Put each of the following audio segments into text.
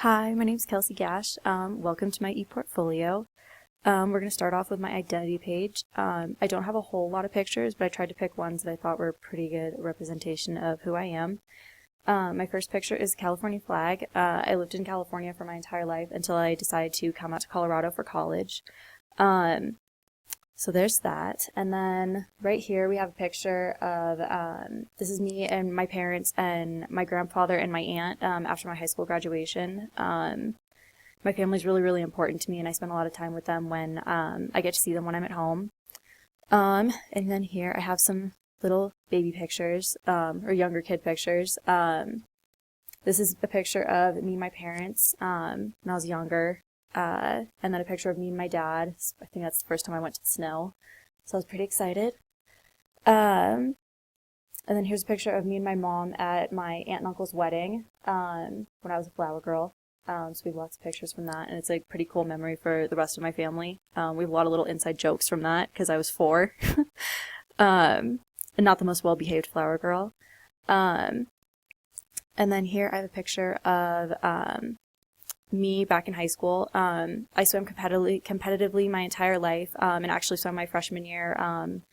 Hi, my name's Kelsey Gash. Welcome to my ePortfolio. We're going to start off with my identity page. I don't have a whole lot of pictures, but I tried to pick ones that I thought were a pretty good representation of who I am. My first picture is a California flag. I lived in California for my entire life until I decided to come out to Colorado for college. So there's that. And then right here we have a picture of, this is me and my parents and my grandfather and my aunt after my high school graduation. My family's really, really important to me, and I spend a lot of time with them when I get to see them when I'm at home. And then here I have some little baby pictures, or younger kid pictures. This is a picture of me and my parents when I was younger. And then a picture of me and my dad. I think that's the first time I went to the snow, so I was pretty excited. And then here's a picture of me and my mom at my aunt and uncle's wedding when I was a flower girl. So we have lots of pictures from that, and it's a pretty cool memory for the rest of my family. We have a lot of little inside jokes from that because I was 4, and not the most well-behaved flower girl. And then here I have a picture of me back in high school. I swam competitively my entire life, and actually swam my freshman year on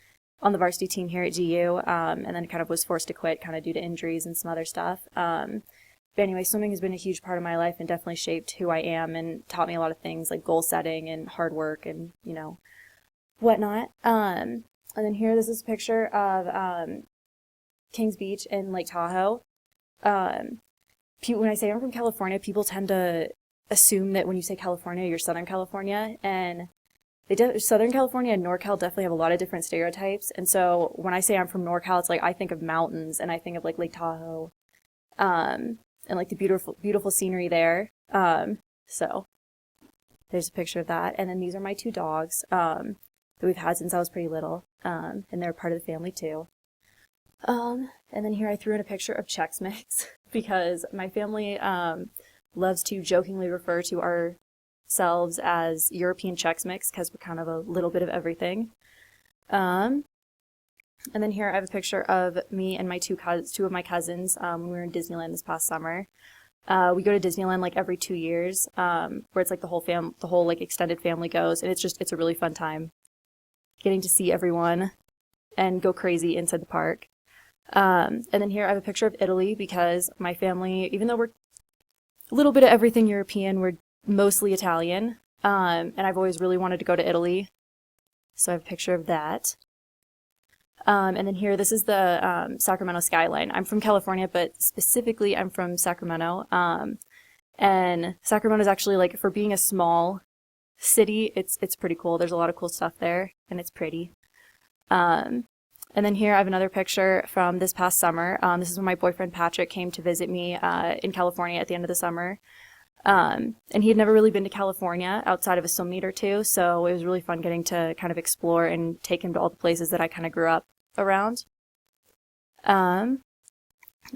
the varsity team here at GU, and then kind of was forced to quit kind of due to injuries and some other stuff. But anyway, swimming has been a huge part of my life and definitely shaped who I am and taught me a lot of things like goal setting and hard work and, whatnot. And then here, this is a picture of Kings Beach in Lake Tahoe. When I say I'm from California, people tend to assume that when you say California, you're Southern California, and Southern California and NorCal definitely have a lot of different stereotypes. And so when I say I'm from NorCal, it's like I think of mountains and I think of like Lake Tahoe, and like the beautiful scenery there. So there's a picture of that, and then these are my 2 dogs that we've had since I was pretty little, and they're part of the family too. And then here I threw in a picture of Chex Mix because my family loves to jokingly refer to ourselves as European Chex Mix because we're kind of a little bit of everything. And then here I have a picture of me and my two of my cousins when we were in Disneyland this past summer. We go to Disneyland like every 2 years, where it's like the whole like extended family goes, and it's a really fun time getting to see everyone and go crazy inside the park. And then here I have a picture of Italy because my family, even though we're a little bit of everything European, we're mostly Italian. And I've always really wanted to go to Italy. So I have a picture of that. And then here, this is the Sacramento skyline. I'm from California, but specifically I'm from Sacramento. And Sacramento is actually, like, for being a small city, it's pretty cool. There's a lot of cool stuff there, and it's pretty. And then here I have another picture from this past summer. This is when my boyfriend Patrick came to visit me in California at the end of the summer. And he had never really been to California outside of a swim meet or 2, so it was really fun getting to kind of explore and take him to all the places that I kind of grew up around. And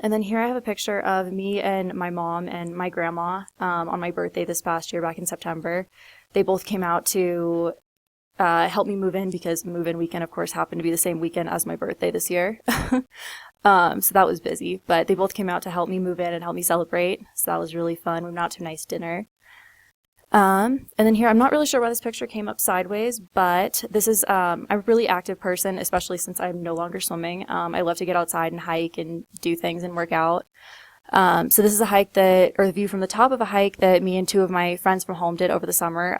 then here I have a picture of me and my mom and my grandma on my birthday this past year back in September. They both came out to help me move in because move-in weekend, of course, happened to be the same weekend as my birthday this year. So that was busy, but they both came out to help me move in and help me celebrate. So that was really fun. We went out to a nice dinner. And then here, I'm not really sure why this picture came up sideways, but this is, I'm a really active person, especially since I'm no longer swimming. I love to get outside and hike and do things and work out. So this is a hike or the view from the top of a hike that me and 2 of my friends from home did over the summer.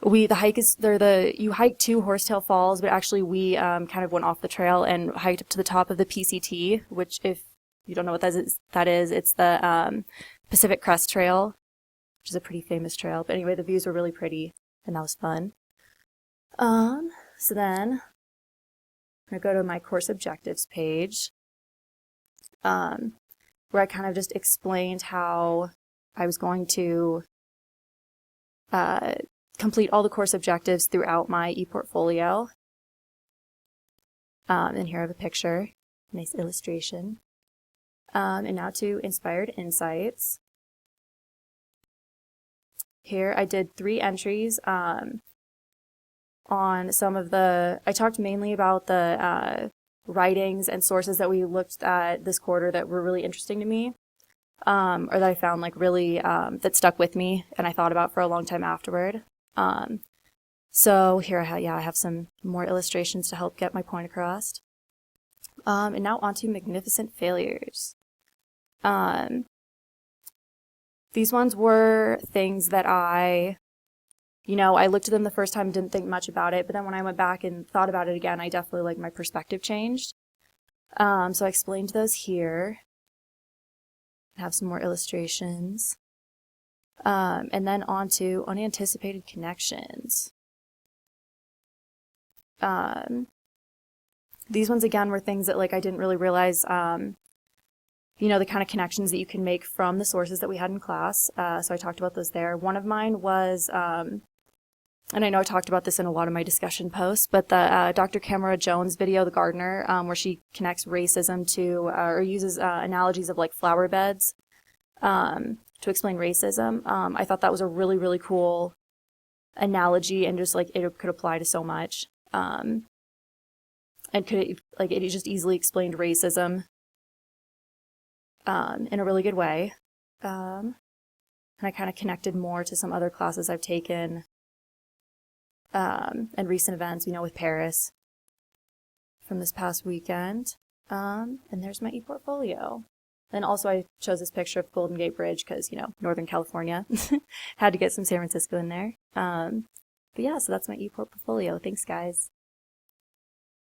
You hike to Horsetail Falls, but actually we kind of went off the trail and hiked up to the top of the PCT, which if you don't know what that is, it's the Pacific Crest Trail, which is a pretty famous trail. But anyway, the views were really pretty, and that was fun. So then I'm going to go to my course objectives page, where I kind of just explained how I was going to complete all the course objectives throughout my ePortfolio. And here I have a picture, nice illustration. And now to Inspired Insights. Here I did 3 entries on some of I talked mainly about the writings and sources that we looked at this quarter that were really interesting to me. or that I found like really, that stuck with me and I thought about for a long time afterward. So here I have some more illustrations to help get my point across. And now onto magnificent failures. These ones were things that I looked at them the first time, didn't think much about it, but then when I went back and thought about it again, I definitely, like, my perspective changed. So I explained those here. I have some more illustrations. And then on to unanticipated connections. These ones, again, were things that, like, I didn't really realize, the kind of connections that you can make from the sources that we had in class. So I talked about those there. One of mine was, and I know I talked about this in a lot of my discussion posts, but the Dr. Camara Jones video, The Gardener, where she connects racism to, or uses analogies of like flower beds to explain racism. I thought that was a really, really cool analogy, and just like it could apply to so much. And it just easily explained racism in a really good way. And I kind of connected more to some other classes I've taken and recent events, with Paris from this past weekend. And there's my e-portfolio. And also I chose this picture of Golden Gate Bridge because, Northern California. Had to get some San Francisco in there. But yeah, so that's my e-portfolio. Thanks, guys.